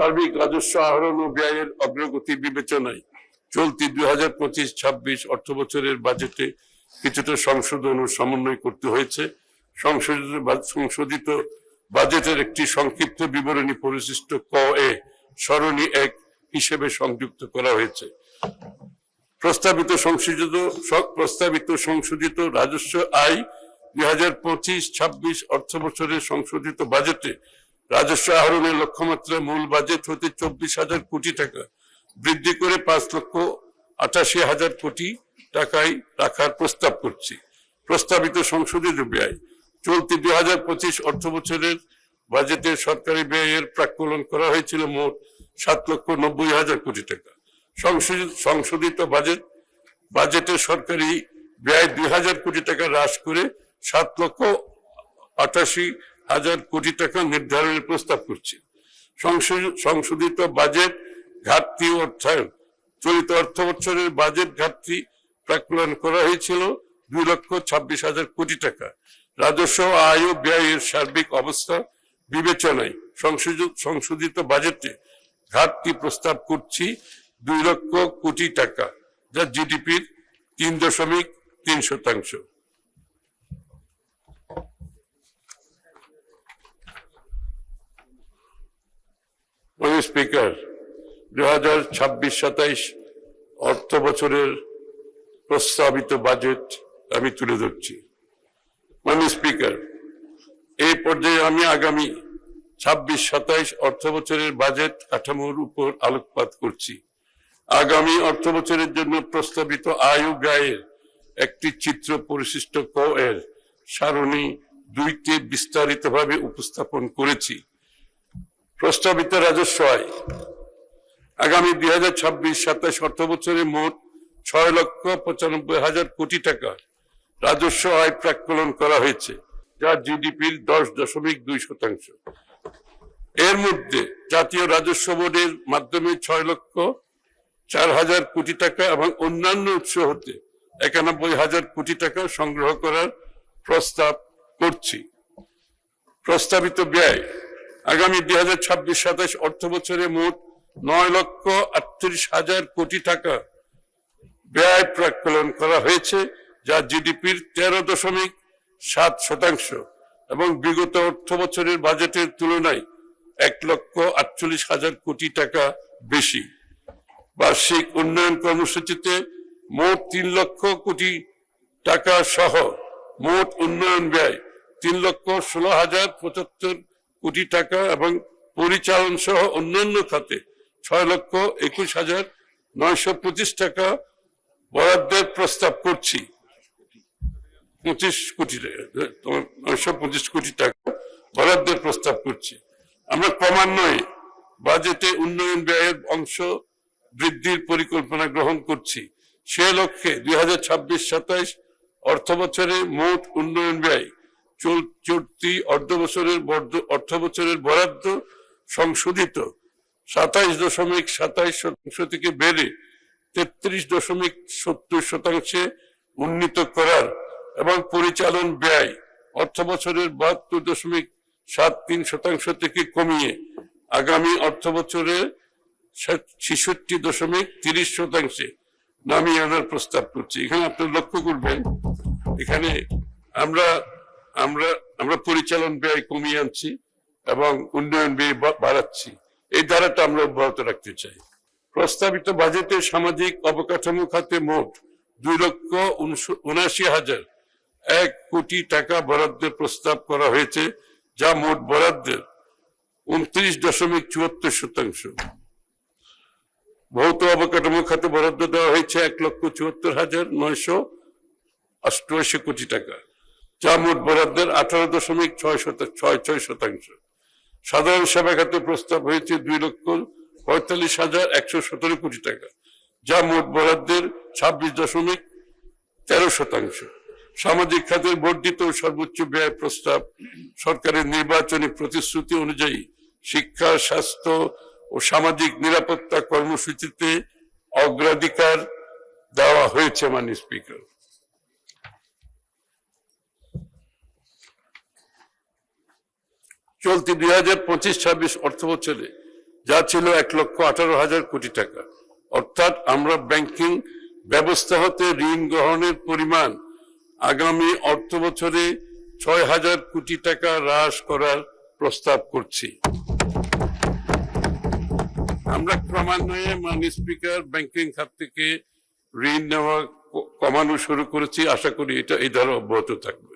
সার্বিক রাজস্ব আহরণ ও ব্যয়ের অগ্রগতি বিবেচনায় চলতি 2025-26 অর্থ বছরের বাজেটে কিছুটা সংশোধন ও সমন্বয় করতে হয়েছে। সংশোধিত বাজেটের একটি সংক্ষিপ্ত বিবরণী পরিশিষ্ট ক এ সরণি 1 হিসেবে সংযুক্ত করা হয়েছে। প্রস্তাবিত সংশোধিত রাজস্ব আয় 2025-26 অর্থ বছরের সংশোধিত বাজেটে রাজস্ব আহরণের লক্ষ্যমাত্রা মূল বাজেট হতে 24,000 কোটি টাকা বৃদ্ধি করে 5,88,000 কোটি টাকায় রাখার প্রস্তাব করছি। প্রস্তাবিত সংশোধিত ব্যয় চলতি 2025 অর্থ বছরের বাজেটে সরকারি ব্যয়ের প্রাক্কলন করা হয়েছিল মোট 7,90,000 কোটি টাকা। সংশোধিত বাজেটে সরকারি ব্যয় 2,000 কোটি টাকা হ্রাস করে 7,88,000 কোটি টাকা নির্ধারণের প্রস্তাব করছি। সংশোধিত বাজেট ঘাটতি অর্থায়ন চলিত অর্থ বছরের বাজেট ঘাটতি প্রাক্কলন করা হয়েছিল 2,26,000 কোটি টাকা। রাজস্ব আয় ও ব্যয়ের সার্বিক অবস্থা বিবেচনায় সংশোধিত বাজেটে ঘাটতি প্রস্তাব করছি 2 লক্ষ কোটি টাকা, যা জিডিপির 3.3%। স্পিকার, 2026-27 অর্থ বছরের প্রস্তাবিত বাজেট আমি তুলে ধরছি। মাননীয় স্পিকার, এই পর্যায়ে আমি আগামী 26-27 অর্থ বছরের বাজেট কাঠামোর উপর আলোকপাত করছি। আগামী অর্থ বছরের জন্য প্রস্তাবিত আয় ও ব্যয়ের একটি চিত্র পরিশিষ্ট ক এর সারণী 2তে বিস্তারিতভাবে উপস্থাপন করেছি। প্রস্তাবিত রাজস্ব আয় আগামী 2026-27 অর্থ বছরে মোট 6,95,000 কোটি টাকা রাজস্ব আয় প্রাক্কলন করা হয়েছে, যা জিডিপির 10.2%। এর মধ্যে জাতীয় রাজস্ব বোর্ডের মাধ্যমে 6,04,000 কোটি টাকা এবং অন্যান্য উৎস হতে 91,000 কোটি টাকা সংগ্রহ করার প্রস্তাব করছি। প্রস্তাবিত ব্যয় আগামী 2026-27 অর্থ বছরে মোট 9,38,000 কোটি টাকা ব্যয় প্রাক্কলন করা হয়েছে, যা জিডিপির 13.7% এবং বিগত অর্থ বছরের বাজেটের তুলনায় 1,48,000 কোটি টাকা বেশি। বার্ষিক উন্নয়ন কর্মসূচিতে মোট 3 লক্ষ কোটি টাকা সহ মোট উন্নয়ন ব্যয় 3,16,075 কোটি টাকা এবং পরিচালন সহ অন্যান্য খাতে 6,21,925 টাকা বরাদ্দের প্রস্তাব করছি। 925 কোটি টাকা বরাদ্দের প্রস্তাব করছি। আমরা ক্রমান্বয়ে বাজেটে উন্নয়ন ব্যয়ের অংশ বৃদ্ধির পরিকল্পনা গ্রহণ করছি। সে লক্ষ্যে 2026-27 অর্থ বছরে মোট উন্নয়ন ব্যয় চলতি অর্থ বছরের বরাদ্দ সংশোধিত 27.27% থেকে বেড়ে 33.70% উন্নীত করার এবং পরিচালন ব্যয় অর্থ বছরের 72.73% থেকে কমিয়ে আগামী অর্থ বছরে 66.30% নামিয়ে আনার প্রস্তাব করছি। এখানে আপনি লক্ষ্য করবেন, এখানে আমরা পরিচালন ব্যয় কমিয়ে আনছি এবং উন্নয়ন ব্যয় বাড়াচ্ছি। এই ধারাটা আমরা অব্যাহত রাখতে চাই। প্রস্তাবিত বাজেটে সামাজিক অবকাঠামো খাতে মোট 2,79,001 কোটি টাকা বরাদ্দের প্রস্তাব করা হয়েছে, যা মোট বরাদ্দের 29.74%। ভৌত অবকাঠামো খাতে বরাদ্দ দেওয়া হয়েছে 1,74,988 কোটি টাকা, যা মোট বরাদ্দের 18.66%। সাধারণ সেবা খাতে প্রস্তাব হয়েছে 2,45,117 কোটি টাকা, যা মোট বরাদ্দের 26.13%। সামাজিক খাতের বর্ধিত সর্বোচ্চ ব্যয় প্রস্তাব সরকারের নির্বাচনী প্রতিশ্রুতি অনুযায়ী শিক্ষা, স্বাস্থ্য ও সামাজিক নিরাপত্তা কর্মসূচিতে অগ্রাধিকার দেওয়া হয়েছে। মাননীয় স্পিকার, চলতি 2025-26 অর্থ বছরে যা ছিল 1,18,000 কোটি টাকা। অর্থাৎ আমরা ব্যাংকিং ব্যবস্থা হতে ঋণ গ্রহণের পরিমাণ আগামী অর্থ বছরে 6,000 কোটি টাকা হ্রাস করার প্রস্তাব করছি। আমরা ক্রমান্বয়ে মাননীয় স্পিকার ব্যাংকিং খাত থেকে ঋণ নেওয়া কমানো শুরু করেছি। আশা করি এটা এই ধারা অব্যাহত থাকবে।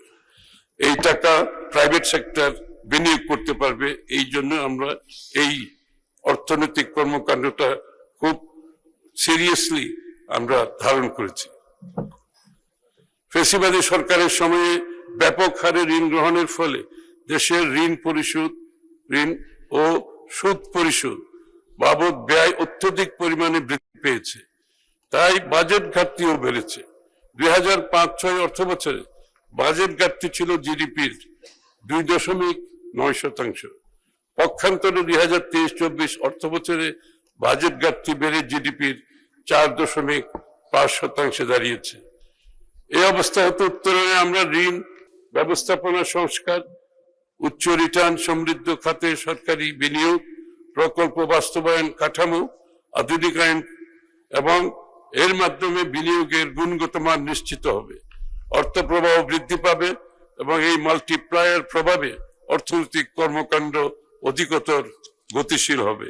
এই টাকা প্রাইভেট সেক্টর বিনিয়োগ করতে পারবে, এই জন্য আমরা এই অর্থনৈতিক কর্মকাণ্ডটা খুব সিরিয়াসলি আমরা ধারণ করেছি। ফ্যাসিবাদী সরকারের সময়ে ব্যাপক হারে ঋণ গ্রহণের ফলে দেশের ঋণ পরিশোধ ও সুদ পরিশোধ বাবদ ব্যয় অত্যধিক পরিমাণে বৃদ্ধি পেয়েছে, তাই বাজেট ঘাটতিও বেড়েছে। 2005-06 অর্থ বছরে বাজেট ঘাটতি ছিল জিডিপির 2.9%। পক্ষান্তরে 2023-24 অর্থ বছরে বাজেট ঘাটতি বেড়ে জিডিপির 4.5% দাঁড়িয়েছে। এই অবস্থা হতে উত্তরণে আমরা ঋণ ব্যবস্থাপনা সংস্কার, উচ্চ রিটার্ন সমৃদ্ধ খাতে সরকারি বিনিয়োগ, প্রকল্প বাস্তবায়ন কাঠামো আধুনিকায়ন এবং এর মাধ্যমে বিনিয়োগের গুণগত মান নিশ্চিত হবে, অর্থ প্রবাহ বৃদ্ধি পাবে এবং এই মাল্টিপ্লায়ার প্রভাবে অর্থনৈতিক কর্মকাণ্ড অধিকতর গতিশীল হবে।